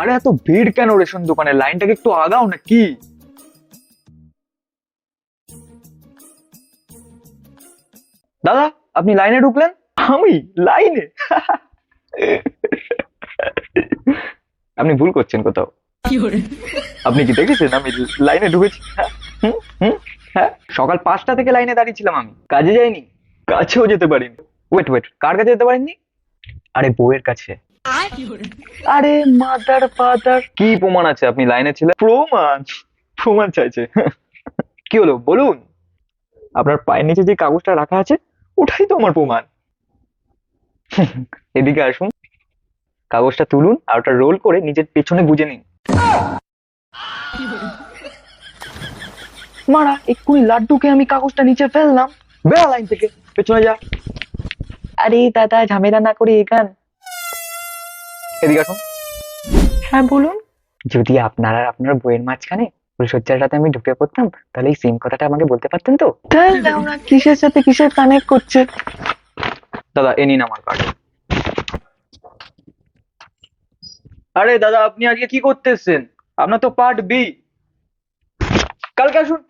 আরে এত ভিড় কেন রেশন দোকানে? লাইনটাকে একটু আগাও না কি? দাদা, আপনি লাইনে ঢুকলেন? আমি লাইনে? আপনি ভুল করছেন কোথাও। আপনি কি দেখেছেন আমি লাইনে ঢুকেছি? হ্যাঁ, হুম, হুম, হ্যাঁ, সকাল 5টা থেকে লাইনে দাঁড়িয়েছিলাম, আমি কাজে যাইনি, কাছেও যেতে পারিনি। ওয়েট ওয়েট, কার কাছে যেতে পারেননি? আরে বউয়ের কাছে। আরে মাদার ফাদার, কি প্রমাণ আছে আপনি লাইনে ছিলেন? প্রমাণ? প্রমাণ চাইছে? কি হলো বলুন। আপনার পায়ের নিচে যে কাগজটা রাখা আছে, ওটাই তো আমার প্রমাণ। এদিকে আসুন, কাগজটা তুলুন আর ওটা রোল করে নিজের পেছনে গুজে নিন। মারা এক্ষুনি লাড্ডুকে আমি কাগজটা নিচে ফেললাম। বেড়া লাইন থেকে, পেছনে যা। আরে দাদা, ঝামেলা না করে এখান। এদিকে আসুন। হ্যাঁ বলুন। যদি আপনার আর আপনার বইয়ের মাঝখানে ফুলসজ্জাটাতে আমি ঢুকে পড়তাম, তাহলে এই সেম কথাটা আমাকে বলতে পারতেন তো? তাহলে আমরা কিসের সাথে কিসের কানেক্ট করছে? দাদা এ নিন আমার কার্ড। আরে দাদা, আপনি আজকে কি করতে এসেছেন? আপনার তো পার্ট বি, কালকে আসুন।